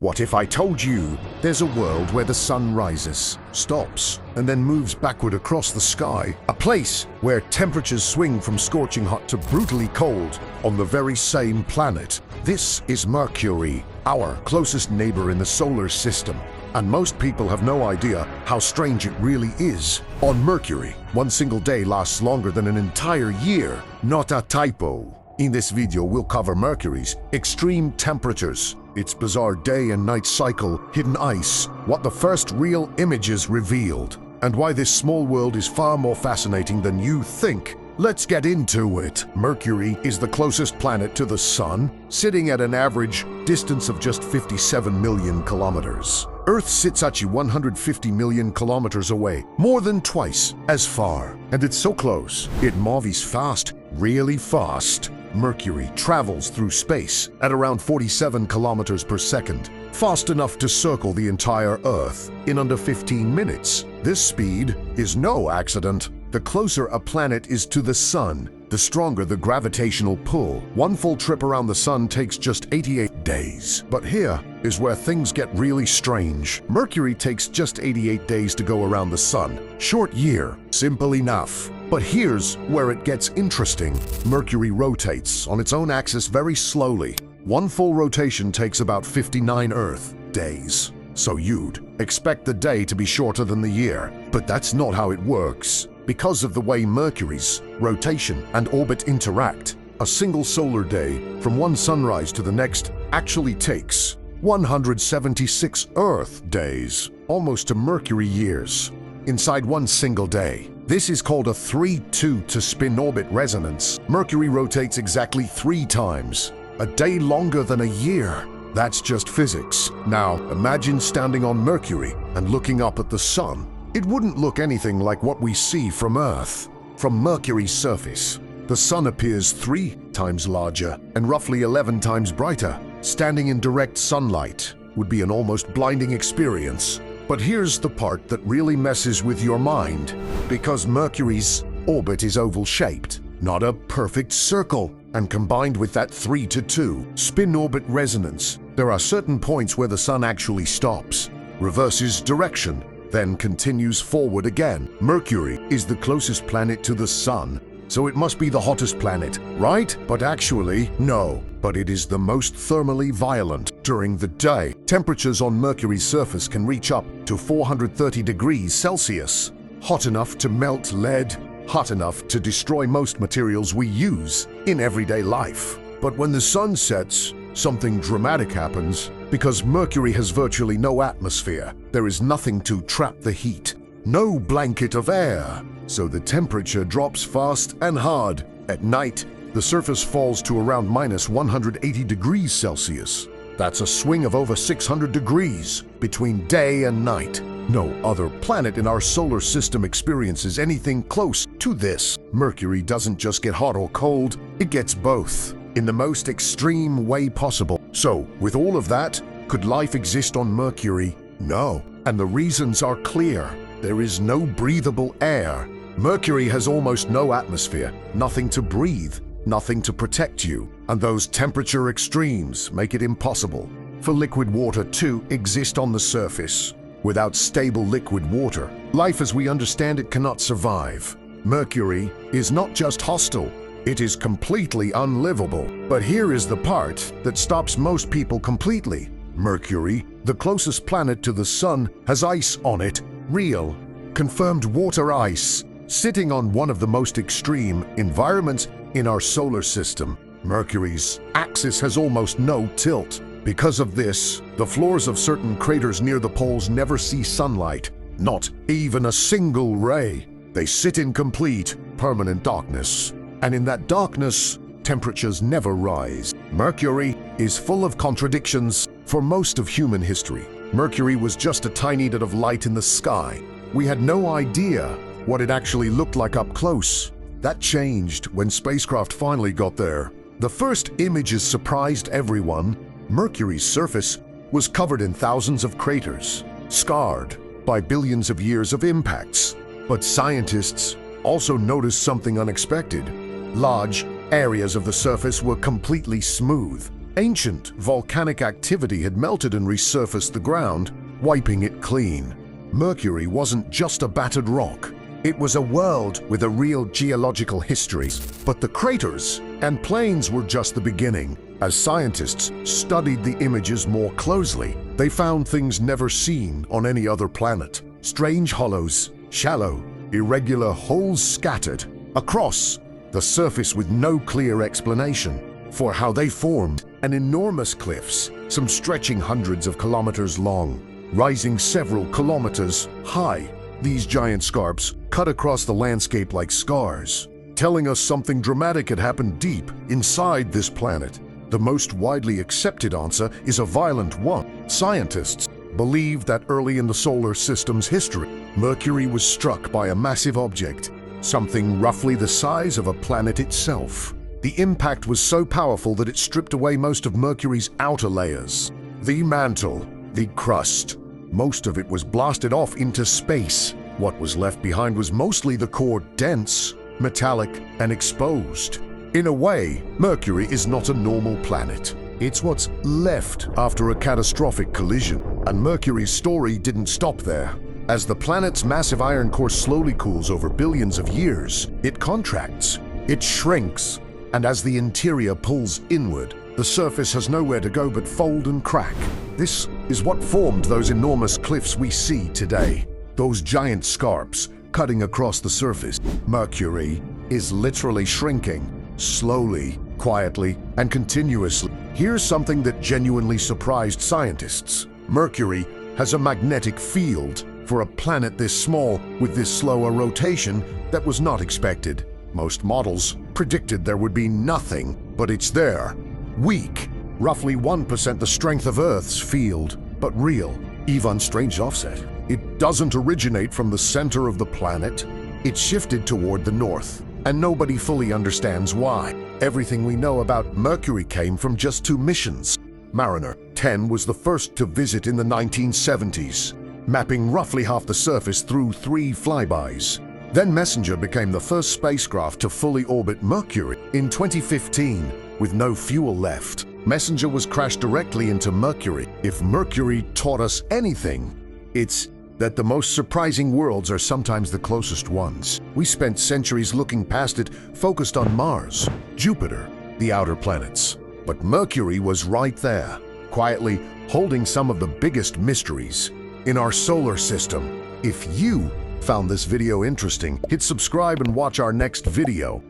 What if I told you there's a world where the sun rises, stops, and then moves backward across the sky? A place where temperatures swing from scorching hot to brutally cold on the very same planet. This is Mercury, our closest neighbor in the solar system. And most people have no idea how strange it really is. On Mercury, one single day lasts longer than an entire year. Not a typo. In this video, we'll cover Mercury's extreme temperatures, its bizarre day and night cycle, hidden ice, what the first real images revealed, and why this small world is far more fascinating than you think. Let's get into it. Mercury is the closest planet to the Sun, sitting at an average distance of just 57 million kilometers. Earth sits at 150 million kilometers away, more than twice as far. And it's so close, it moves fast, really fast. Mercury travels through space at around 47 kilometers per second, fast enough to circle the entire Earth in under 15 minutes. This speed is no accident. The closer a planet is to the Sun, the stronger the gravitational pull. One full trip around the Sun takes just 88 days. But here is where things get really strange. Mercury takes just 88 days to go around the Sun. Short year, simple enough. But here's where it gets interesting. Mercury rotates on its own axis very slowly. One full rotation takes about 59 Earth days. So you'd expect the day to be shorter than the year. But that's not how it works. Because of the way Mercury's rotation and orbit interact, a single solar day from one sunrise to the next actually takes 176 Earth days, almost to Mercury years, inside one single day. This is called a 3-2 to spin orbit resonance. Mercury rotates exactly 3 times, a day longer than a year. That's just physics. Now, imagine standing on Mercury and looking up at the Sun. It wouldn't look anything like what we see from Earth. From Mercury's surface, the Sun appears 3 times larger and roughly 11 times brighter. Standing in direct sunlight would be an almost blinding experience. But here's the part that really messes with your mind. Because Mercury's orbit is oval-shaped, not a perfect circle, and combined with that 3-2 spin-orbit resonance, there are certain points where the Sun actually stops, reverses direction, then continues forward again. Mercury is the closest planet to the Sun, so it must be the hottest planet, right? But actually, no. But it is the most thermally violent. During the day, temperatures on Mercury's surface can reach up to 430 degrees Celsius. Hot enough to melt lead, hot enough to destroy most materials we use in everyday life. But when the sun sets, something dramatic happens. Because Mercury has virtually no atmosphere, there is nothing to trap the heat, no blanket of air. So the temperature drops fast and hard. At night, the surface falls to around minus 180 degrees Celsius. That's a swing of over 600 degrees between day and night. No other planet in our solar system experiences anything close to this. Mercury doesn't just get hot or cold, it gets both, in the most extreme way possible. So, with all of that, could life exist on Mercury? No. And the reasons are clear. There is no breathable air. Mercury has almost no atmosphere, nothing to breathe, nothing to protect you. And those temperature extremes make it impossible for liquid water to exist on the surface. Without stable liquid water, life as we understand it cannot survive. Mercury is not just hostile, it is completely unlivable. But here is the part that stops most people completely. Mercury, the closest planet to the Sun, has ice on it, real, confirmed water ice, sitting on one of the most extreme environments in our solar system. Mercury's axis has almost no tilt. Because of this, the floors of certain craters near the poles never see sunlight, not even a single ray. They sit in complete, permanent darkness. And in that darkness, temperatures never rise. Mercury is full of contradictions. For most of human history, Mercury was just a tiny bit of light in the sky. We had no idea what it actually looked like up close. That changed when spacecraft finally got there. The first images surprised everyone. Mercury's surface was covered in thousands of craters, scarred by billions of years of impacts. But scientists also noticed something unexpected. Large areas of the surface were completely smooth, Ancient volcanic activity had melted and resurfaced the ground, wiping it clean. Mercury wasn't just a battered rock. It was a world with a real geological history. But the craters and plains were just the beginning. As scientists studied the images more closely, they found things never seen on any other planet. Strange hollows, shallow, irregular holes scattered across the surface with no clear explanation for how they formed, and enormous cliffs, some stretching hundreds of kilometers long, rising several kilometers high. These giant scarps cut across the landscape like scars, telling us something dramatic had happened deep inside this planet. The most widely accepted answer is a violent one. Scientists believe that early in the solar system's history, Mercury was struck by a massive object, something roughly the size of a planet itself. The impact was so powerful that it stripped away most of Mercury's outer layers. The mantle, the crust, most of it was blasted off into space. What was left behind was mostly the core, dense, metallic, and exposed. In a way, Mercury is not a normal planet. It's what's left after a catastrophic collision. And Mercury's story didn't stop there. As the planet's massive iron core slowly cools over billions of years, it contracts, it shrinks, and as the interior pulls inward, the surface has nowhere to go but fold and crack. This is what formed those enormous cliffs we see today. Those giant scarps cutting across the surface. Mercury is literally shrinking, slowly, quietly, and continuously. Here's something that genuinely surprised scientists. Mercury has a magnetic field. For a planet this small, with this slow a rotation, that was not expected. Most models predicted there would be nothing, but it's there. Weak, roughly 1% the strength of Earth's field, but real. Even strange offset. It doesn't originate from the center of the planet. It shifted toward the north, and nobody fully understands why. Everything we know about Mercury came from just 2 missions. Mariner 10 was the first to visit in the 1970s, mapping roughly half the surface through 3 flybys. Then Messenger became the first spacecraft to fully orbit Mercury. In 2015, with no fuel left, Messenger was crashed directly into Mercury. If Mercury taught us anything, it's that the most surprising worlds are sometimes the closest ones. We spent centuries looking past it, focused on Mars, Jupiter, the outer planets. But Mercury was right there, quietly holding some of the biggest mysteries in our solar system. If you found this video interesting, hit subscribe and watch our next video.